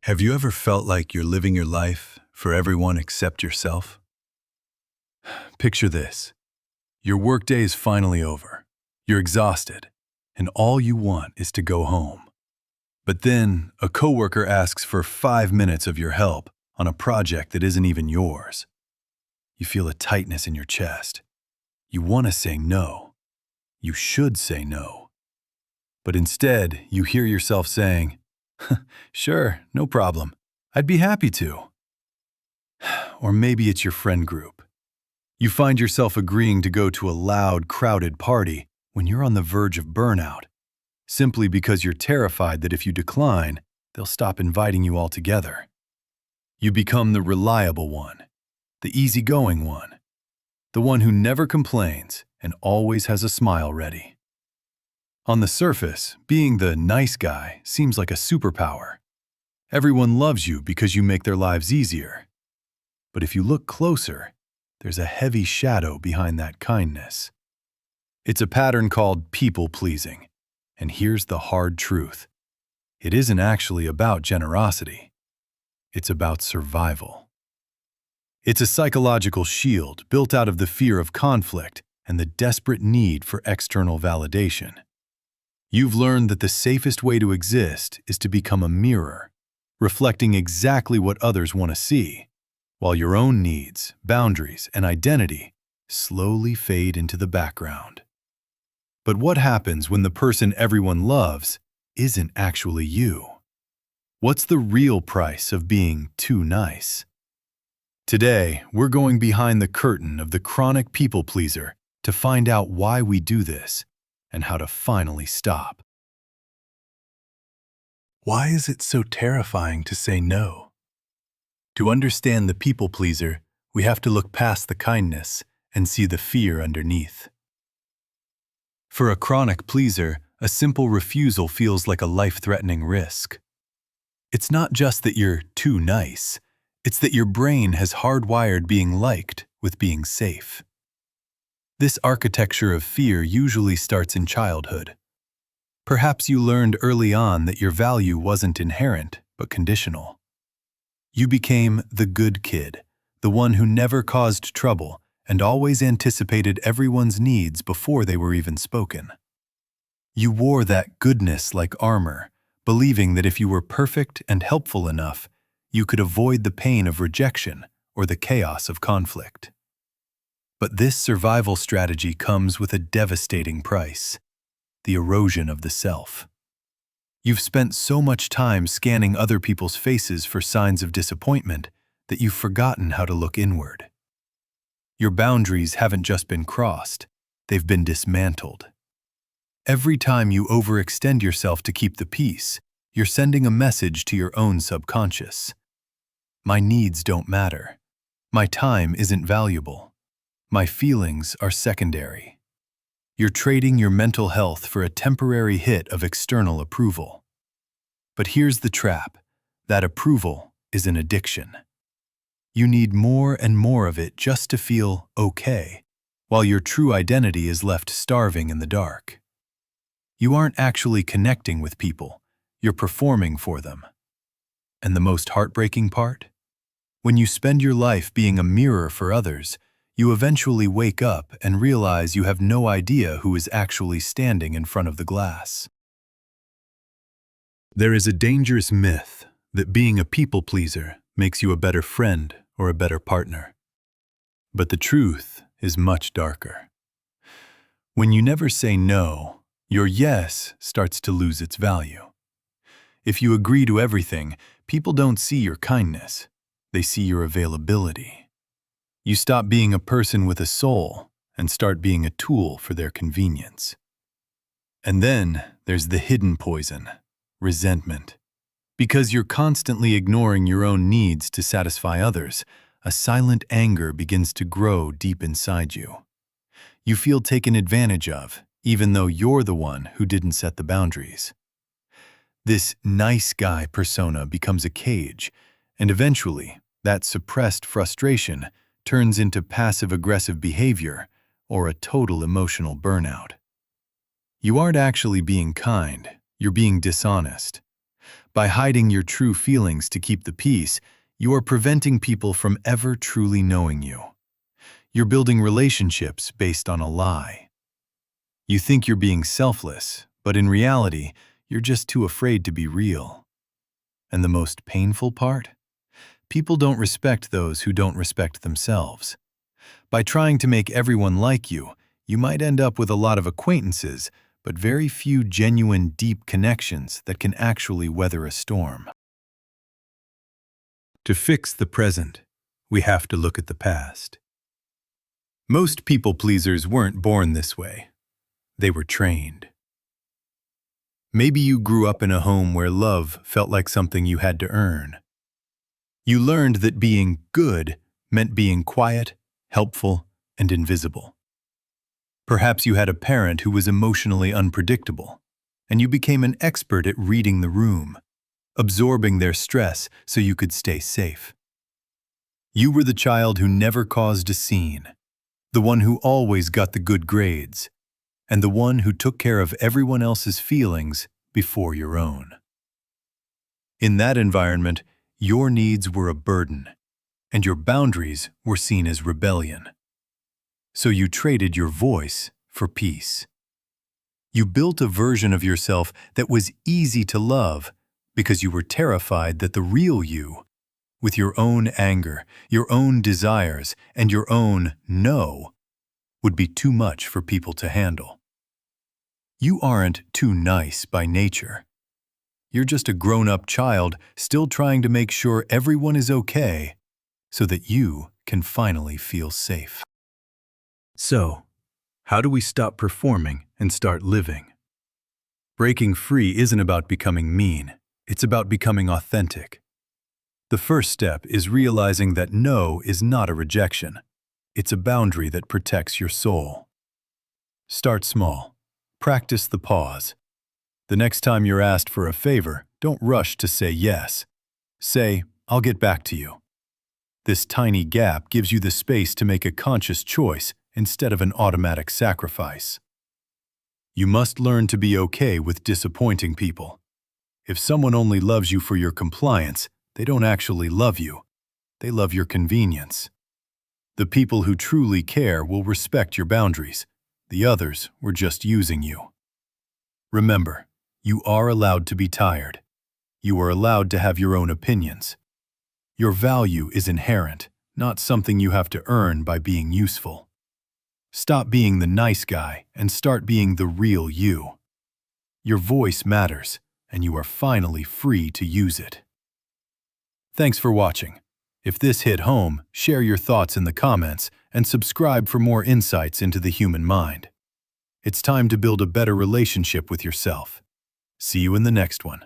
Have you ever felt like you're living your life for everyone except yourself? Picture this. Your workday is finally over. You're exhausted, and all you want is to go home. But then a coworker asks for 5 minutes of your help on a project that isn't even yours. You feel a tightness in your chest. You want to say no. You should say no. But instead, you hear yourself saying, "Sure, no problem. I'd be happy to." Or maybe it's your friend group. You find yourself agreeing to go to a loud, crowded party when you're on the verge of burnout, simply because you're terrified that if you decline, they'll stop inviting you altogether. You become the reliable one, the easygoing one, the one who never complains and always has a smile ready. On the surface, being the nice guy seems like a superpower. Everyone loves you because you make their lives easier. But if you look closer, there's a heavy shadow behind that kindness. It's a pattern called people-pleasing. And here's the hard truth. It isn't actually about generosity. It's about survival. It's a psychological shield built out of the fear of conflict and the desperate need for external validation. You've learned that the safest way to exist is to become a mirror, reflecting exactly what others want to see, while your own needs, boundaries, and identity slowly fade into the background. But what happens when the person everyone loves isn't actually you? What's the real price of being too nice? Today, we're going behind the curtain of the chronic people pleaser to find out why we do this and how to finally stop. Why is it so terrifying to say no? To understand the people pleaser, we have to look past the kindness and see the fear underneath. For a chronic pleaser, a simple refusal feels like a life-threatening risk. It's not just that you're too nice, it's that your brain has hardwired being liked with being safe. This architecture of fear usually starts in childhood. Perhaps you learned early on that your value wasn't inherent, but conditional. You became the good kid, the one who never caused trouble and always anticipated everyone's needs before they were even spoken. You wore that goodness like armor, believing that if you were perfect and helpful enough, you could avoid the pain of rejection or the chaos of conflict. But this survival strategy comes with a devastating price: the erosion of the self. You've spent so much time scanning other people's faces for signs of disappointment that you've forgotten how to look inward. Your boundaries haven't just been crossed, they've been dismantled. Every time you overextend yourself to keep the peace, you're sending a message to your own subconscious. My needs don't matter. My time isn't valuable. My feelings are secondary. You're trading your mental health for a temporary hit of external approval. But here's the trap: that approval is an addiction. You need more and more of it just to feel okay, while your true identity is left starving in the dark. You aren't actually connecting with people, you're performing for them. And the most heartbreaking part? When you spend your life being a mirror for others, you eventually wake up and realize you have no idea who is actually standing in front of the glass. There is a dangerous myth that being a people pleaser makes you a better friend or a better partner. But the truth is much darker. When you never say no, your yes starts to lose its value. If you agree to everything, people don't see your kindness, they see your availability. You stop being a person with a soul and start being a tool for their convenience. And then there's the hidden poison: resentment. Because you're constantly ignoring your own needs to satisfy others, a silent anger begins to grow deep inside you. You feel taken advantage of, even though you're the one who didn't set the boundaries. This nice guy persona becomes a cage, and eventually, that suppressed frustration turns into passive-aggressive behavior or a total emotional burnout. You aren't actually being kind, you're being dishonest. By hiding your true feelings to keep the peace, you are preventing people from ever truly knowing you. You're building relationships based on a lie. You think you're being selfless, but in reality, you're just too afraid to be real. And the most painful part? People don't respect those who don't respect themselves. By trying to make everyone like you, you might end up with a lot of acquaintances, but very few genuine, deep connections that can actually weather a storm. To fix the present, we have to look at the past. Most people-pleasers weren't born this way. They were trained. Maybe you grew up in a home where love felt like something you had to earn. You learned that being good meant being quiet, helpful, and invisible. Perhaps you had a parent who was emotionally unpredictable, and you became an expert at reading the room, absorbing their stress so you could stay safe. You were the child who never caused a scene, the one who always got the good grades, and the one who took care of everyone else's feelings before your own. In that environment, your needs were a burden, and your boundaries were seen as rebellion. So you traded your voice for peace. You built a version of yourself that was easy to love because you were terrified that the real you, with your own anger, your own desires, and your own no, would be too much for people to handle. You aren't too nice by nature. You're just a grown-up child still trying to make sure everyone is okay so that you can finally feel safe. So, how do we stop performing and start living? Breaking free isn't about becoming mean, it's about becoming authentic. The first step is realizing that no is not a rejection. It's a boundary that protects your soul. Start small. Practice the pause. The next time you're asked for a favor, don't rush to say yes. Say, "I'll get back to you." This tiny gap gives you the space to make a conscious choice instead of an automatic sacrifice. You must learn to be okay with disappointing people. If someone only loves you for your compliance, they don't actually love you. They love your convenience. The people who truly care will respect your boundaries. The others were just using you. Remember, you are allowed to be tired. You are allowed to have your own opinions. Your value is inherent, not something you have to earn by being useful. Stop being the nice guy and start being the real you. Your voice matters, and you are finally free to use it. Thanks for watching. If this hit home, share your thoughts in the comments and subscribe for more insights into the human mind. It's time to build a better relationship with yourself. See you in the next one.